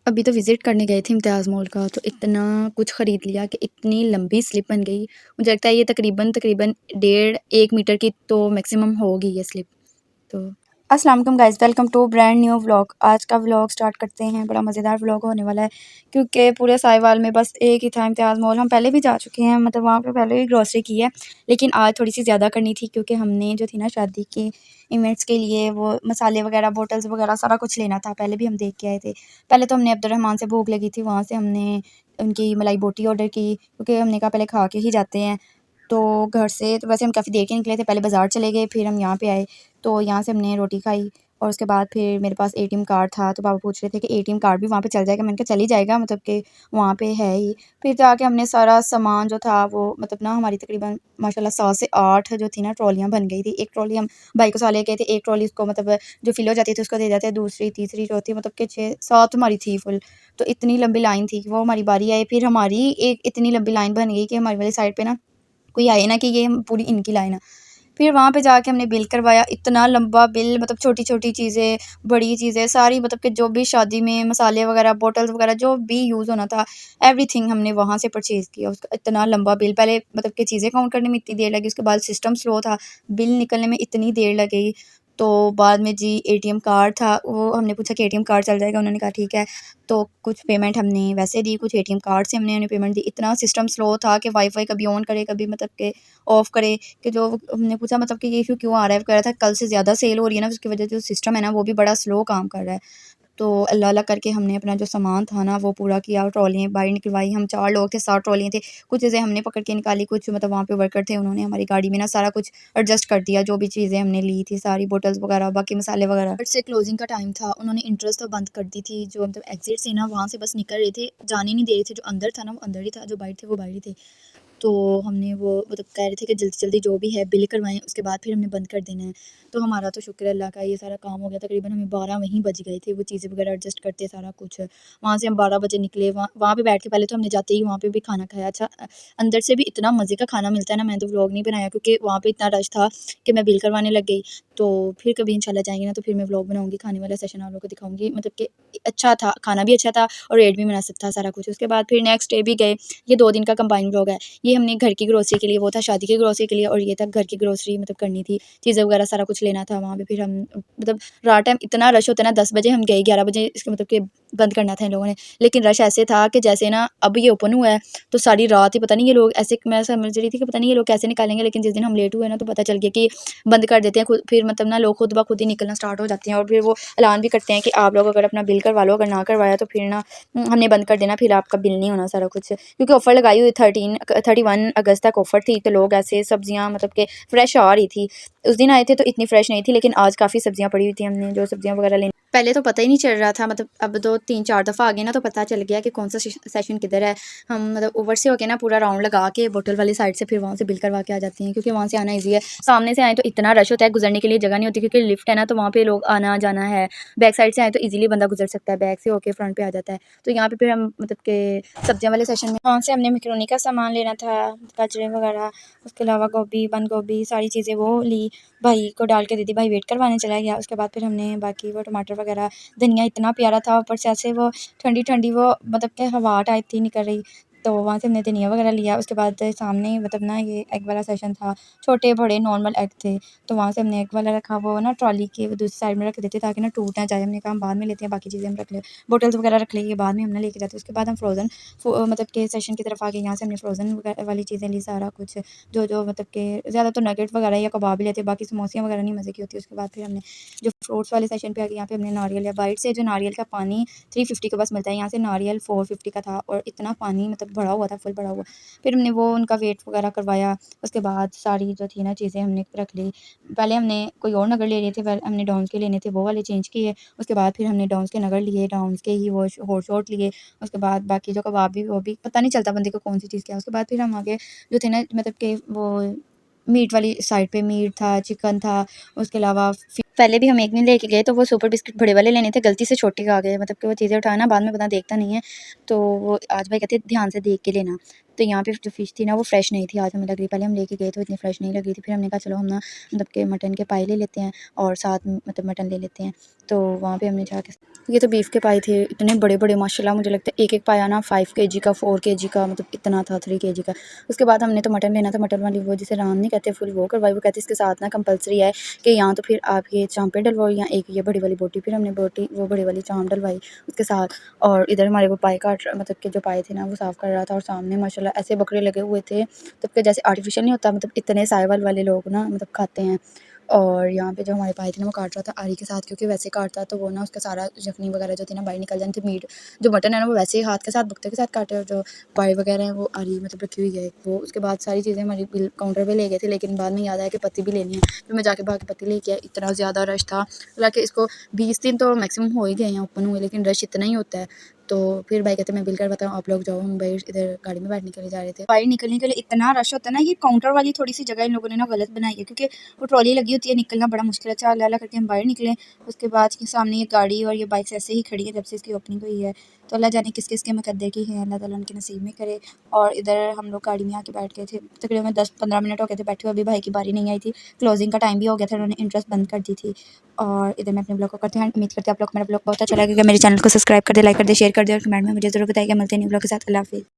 अभी तो विज़िट करने गए थे इम्तियाज़ मॉल का, तो इतना कुछ ख़रीद लिया कि इतनी लंबी स्लिप बन गई। मुझे लगता है ये तकरीबन तकरीबन डेढ़ 1 मीटर की तो मैक्सिमम होगी ये स्लिप। तो अस्सलाम वालेकुम guys, welcome to brand new vlog. आज का व्लॉग स्टार्ट करते हैं। बड़ा मज़ेदार व्लॉग होने वाला है क्योंकि पूरे साहिवाल में बस एक ही था इम्तियाज़ मॉल। हम पहले भी जा चुके हैं, मतलब वहाँ पे पहले भी ग्रॉसरी की है, लेकिन आज थोड़ी सी ज़्यादा करनी थी क्योंकि हमने जो थी ना शादी के इवेंट्स के लिए वो मसाले वगैरह, बोटल्स वगैरह सारा कुछ लेना था। पहले भी हम देख के आए थे। पहले तो हमने अब्दुर्रहमान से भूख लगी थी, वहाँ से हमने उनकी मलाई बोटी ऑर्डर की क्योंकि हमने कहा पहले खा के ही जाते हैं। तो घर से तो वैसे हम काफ़ी देर के निकले थे, पहले बाज़ार चले गए, फिर हम यहाँ पे आए, तो यहाँ से हमने रोटी खाई और उसके बाद फिर मेरे पास एटीएम कार्ड था, तो पापा पूछ रहे थे कि एटीएम कार्ड भी वहाँ पे चल जाएगा? मैंने कहा चल ही जाएगा, मतलब कि वहाँ पे है ही। फिर जाके हमने सारा सामान जो था वो मतलब ना हमारी तकरीबन माशाल्लाह 7 से 8 जो थी ना ट्रॉलियाँ बन गई थी। एक ट्रॉली हम भाई को साथ ले गए थे, एक ट्रॉली उसको मतलब जो फिल हो जाती थी उसको दे जाते, दूसरी, तीसरी, चौथी मतलब कि 6-7 हमारी थी फुल। तो इतनी लंबी लाइन थी कि वो हमारी बारी आई, फिर हमारी एक इतनी लंबी लाइन बन गई कि हमारी वाली साइड पे ना कोई आए ना कि ये पूरी इनकी लाइन है। फिर वहाँ पे जाके हमने बिल करवाया, इतना लंबा बिल, मतलब छोटी-छोटी चीज़ें, बड़ी चीज़ें सारी, मतलब कि जो भी शादी में मसाले वगैरह, बॉटल्स वगैरह जो भी यूज़ होना था, एवरीथिंग हमने वहाँ से परचेज़ किया। उसका इतना लंबा बिल, पहले मतलब कि चीज़ें काउंट करने में इतनी देर लगी, उसके बाद सिस्टम स्लो था, बिल निकलने में इतनी देर लग गई। तो बाद में जी एटीएम कार्ड था, वो हमने पूछा कि एटीएम कार्ड चल जाएगा? उन्होंने कहा ठीक है। तो कुछ पेमेंट हमने वैसे दी, कुछ एटीएम कार्ड से हमने उन्हें पेमेंट दी। इतना सिस्टम स्लो था कि वाईफ़ाई कभी ऑन करे, कभी मतलब कि ऑफ़ करे, कि जो हमने पूछा मतलब कि ये इश्यू क्यों आ रहा है? कह रहा था कल से ज़्यादा सेल हो रही है ना, उसकी वज़ह से जो सिस्टम है ना वो भी बड़ा स्लो काम कर रहा है। तो अल्लाह-अल्लाह करके हमने अपना जो सामान था ना वो पूरा किया, ट्रॉलियाँ बाहर निकलवाई। हम 4 लोग थे, 7 ट्रॉलियाँ थी। कुछ चीज़ें हमने पकड़ के निकाली, कुछ मतलब वहाँ पे वर्कर थे, उन्होंने हमारी गाड़ी में ना सारा कुछ एडजस्ट कर दिया, जो भी चीज़ें हमने ली थी सारी, बोटल्स वगैरह, बाकी मसाले वगैरह। बट से क्लोजिंग का टाइम था, उन्होंने एंट्रेंस तो बंद कर दी थी, जो मतलब एग्ज़िट से ना वहाँ से बस निकल रहे थे, जाने नहीं दे रहे थे। जो अंदर था ना वो अंदर ही था, जो बाहर थे वो बाहर ही थे। तो हमने वो मतलब कह रहे थे कि जल्दी-जल्दी जो भी है बिल करवाएँ, उसके बाद फिर हमने बंद कर देना है। तो हमारा तो शुक्र है अल्लाह का, ये सारा काम हो गया। तकरीबन हमें 12 वहीं बज गए थे, वो चीज़ें वगैरह एडजस्ट करते सारा कुछ। वहाँ से हम 12 बजे निकले, वहाँ वहाँ पे बैठ के पहले तो हमने जाते ही वहाँ पे भी खाना खाया। अच्छा अंदर से भी इतना मज़े का खाना मिलता है ना, मैंने तो व्लॉग नहीं बनाया क्योंकि वहाँ पे इतना रश था कि मैं बिल करवाने लग गई। तो फिर कभी इंशाल्लाह जाएँगे ना तो फिर मैं व्लॉग बनाऊँगी, खाने वाला सेशन आप लोगों को दिखाऊँगी। मतलब कि अच्छा था, खाना भी अच्छा था और रेट भी मुनासिब था सारा कुछ। उसके बाद फिर नेक्स्ट डे भी गए। ये 2 दिन का कंबाइंड व्लॉग है। ये हमने घर की ग्रोसरी के लिए, वो था शादी की ग्रोसरी के लिए, और ये था घर की ग्रोसरी मतलब करनी थी, चीज़ें वगैरह सारा कुछ लेना था वहाँ पे। फिर हम मतलब रात टाइम इतना रश होता है ना, 10 बजे हम गए, 11 बजे इसका मतलब कि बंद करना था इन लोगों ने। लेकिन रश ऐसे था कि जैसे ना अब ये ओपन हुआ है तो सारी रात ही पता नहीं ये लोग ऐसे, मैं समझ रही थी कि पता नहीं ये लोग कैसे निकालेंगे, लेकिन जिस दिन हम लेट हुए ना तो पता चल गया कि बंद कर देते हैं खुद, फिर मतलब ना लोग खुद ब खुद ही निकलना स्टार्ट हो जाते हैं, और फिर वो ऐलान भी करते हैं कि आप लोग अगर अपना बिल करवा लो, अगर ना करवाया तो फिर ना हमने बंद कर देना, फिर आपका बिल नहीं होना सारा कुछ। क्योंकि ऑफ़र लगाई हुई 31 अगस्त तक ऑफ़र थी, तो लोग ऐसे सब्जियां मतलब कि फ्रेश आ रही थी। उस दिन आए थे तो इतनी फ्रेश नहीं थी, लेकिन आज काफ़ी सब्जियां पड़ी हुई थी, हमने जो सब्जियां वगैरह लेनी पहले तो पता ही नहीं चल रहा था, मतलब अब तो 3-4 दफ़ा आ गए ना तो पता चल गया कि कौन सा सेशन किधर है। हम मतलब ऊपर से होके ना पूरा राउंड लगा के बोतल वाली साइड से फिर वहाँ से बिल करवा के आ जाती हैं, क्योंकि वहाँ से आना ईजी है। सामने से आए तो इतना रश होता है, गुजरने के लिए जगह नहीं होती क्योंकि लिफ्ट है ना, तो वहाँ पे लोग आना जाना है। बैक साइड से आए तो ईजिली बंदा गुजर सकता है, बैक से होके फ्रंट पे आ जाता है। तो यहाँ पे फिर हम मतलब के सब्जियां वाले सेशन में वहाँ से हमने मैक्रोनी का सामान लेना था, गाजरें वगैरह, उसके अलावा गोभी, बंद गोभी, सारी चीज़ें वो ली, भाई को डाल के दे दी, भाई वेट करवाने चला गया। उसके बाद फिर हमने बाकी वो टमाटर वगैरह, धनिया इतना प्यारा था, ऊपर से ऐसे वो ठंडी-ठंडी वो मतलब कि हवा टाइप थी निकल रही, तो वहाँ से हमने धनिया वगैरह लिया। उसके बाद सामने मतलब ना ये एग वाला सेशन था, छोटे-बड़े नॉर्मल एग थे, तो वहाँ से हमने एग वाला रखा, वो ना ट्रॉली के दूसरी साइड में रख देते ताकि ना टूट ना जाए। हमने कहा हम बाद में लेते हैं, बाकी चीज़ें हम रख ले, बोटल्स वगैरह रख लेंगे बाद में, हमने लेके जाते। उसके बाद हम फ्रोज़न मतलब के सेशन की तरफ आ गए, यहाँ से हमने फ्रोज़न वाली चीज़ें ली सारा कुछ, जो मतलब कि ज़्यादा तो नगेट वगैरह या कबाब ही लेते, बाकी समोसियाँ वगैरह नहीं मज़े की होती। उसके बाद फिर हमने जो फ्रूट्स वाले सेशन पे आ गए, यहाँ पे हमने नारियल या बाइट से जो नारियल का पानी 350 का बस मिलता है, यहाँ से नारियल 450 का था, और इतना पानी मतलब भरा हुआ था, फुल भरा हुआ। फिर हमने वो उनका वेट वगैरह करवाया। उसके बाद सारी जो थी ना चीज़ें हमने रख ली। पहले हमने कोई और नगर ले लिए थे, पहले हमने डॉम्स के लेने थे, वो वाले चेंज किए। उसके बाद फिर हमने डॉम्स के नगर लिए, डॉम्स के ही वो हॉट शॉट लिए। उसके बाद बाकी जो कबाब भी, वो भी पता नहीं चलता बंदे को कौन सी चीज़ क्या है। उसके बाद फिर हम आगे जो थे ना मतलब कि वो मीट वाली साइड पे मीट था, चिकन था, उसके अलावा पहले भी हम एक दिन लेके गए तो वो सुपर बिस्किट बड़े वाले लेने थे, गलती से छोटे आ गए, मतलब कि वो चीज़ें उठाना बाद में बंदा देखता नहीं है, तो वो आज भाई कहते ध्यान से देख के लेना। तो यहाँ पे जो फ़िश थी ना वो फ्रेश नहीं थी, आज हमें लग रही, पहले हम लेके गए तो इतनी फ्रेश नहीं लग रही थी। फिर हमने कहा चलो हम ना मतलब के मटन के पाए ले लेते हैं और साथ में मतलब मटन ले लेते हैं। तो वहाँ पे हमने जाके, ये तो बीफ के पाए थे, इतने बड़े बड़े माशाल्लाह, मुझे लगता है एक एक पाया ना 5 केजी का, 4 केजी का, मतलब इतना था, 3 केजी का। उसके बाद हमने तो मटन लेना था, मटन वाली वो जिसे रान नहीं कहते फुल वो करवाई, वो कहती इसके साथ ना कंपलसरी है कि यहाँ तो फिर आप ये चाँपें डलवाओ या एक ये बड़ी वाली बोटी। फिर हमने बोटी वो बड़ी वाली चाँप डलवाई उसके साथ। और इधर हमारे वो पाए काट मतलब के जो पाए थे ना वो साफ़ कर रहा था, और सामने माशाल्लाह ऐसे बकरे लगे हुए थे तब के जैसे आर्टिफिशियल नहीं होता, मतलब इतने साइवल वाले लोग ना मतलब खाते हैं। और यहाँ पे जो हमारे पाए थे ना वो काट रहा था आरी के साथ, क्योंकि वैसे काटता तो वो ना उसका सारा जख्नी वगैरह जो थी ना बाहर निकल जाती थी। मीट जो मटन है ना वो वैसे ही हाथ के साथ बुकते के साथ काटे, और जो पाए वगैरह हैं वो आरी मतलब रखी हुई है वो। उसके बाद सारी चीज़ें हमारी बिल काउंटर पे ले गए थे, लेकिन बाद में याद आया कि पत्ती भी लेनी है। फिर मैं जाके भाग के पत्ती लेके आई, इतना ज़्यादा रश था, हालांकि इसको 20 दिन तो मैक्सिमम हो ही गए हैं ओपन हुए, लेकिन रश इतना ही होता है। तो फिर भाई कहते मैं बिल कर बताऊँ, आप लोग जाओ। हम बाहर इधर गाड़ी में बैठने के लिए जा रहे थे, बाहर निकलने के लिए इतना रश होता है ना। ये काउंटर वाली थोड़ी सी जगह इन लोगों ने ना गलत बनाई है, क्योंकि वो ट्रॉली लगी होती है, निकलना बड़ा मुश्किल है। चाल अल्लाह करके हम बाहर निकले। उसके बाद के सामने ये गाड़ी और ये बाइक्स ऐसे ही खड़ी है जब से इसकी ओपनिंग हुई है। तो अल्लाह जाने किस किस के मुकद्दर की हैं, अल्लाह ताला उनके नसीब में करे। और इधर हम लोग गाड़ी में आके बैठ गए थे, तकरीबन 10-15 मिनट हो गए थे बैठे हुए, अभी भाई की बारी नहीं आई थी, क्लोजिंग का टाइम भी हो गया था, उन्होंने इंटरेस्ट बंद कर दी थी। और इधर मैं अपने ब्लॉग को करती हूँ, उम्मीद करती हूँ आप लोग को मेरा ब्लॉग बहुत अच्छा लगेगा। मेरे चैनल को सब्सक्राइब कर दे, लाइक कर दे, शेयर कर दे, और कमेंट में मुझे ज़रूर बताइएगा। मिलते हैं न्यू ब्लॉग के साथ। अल्लाह हाफ़िज़।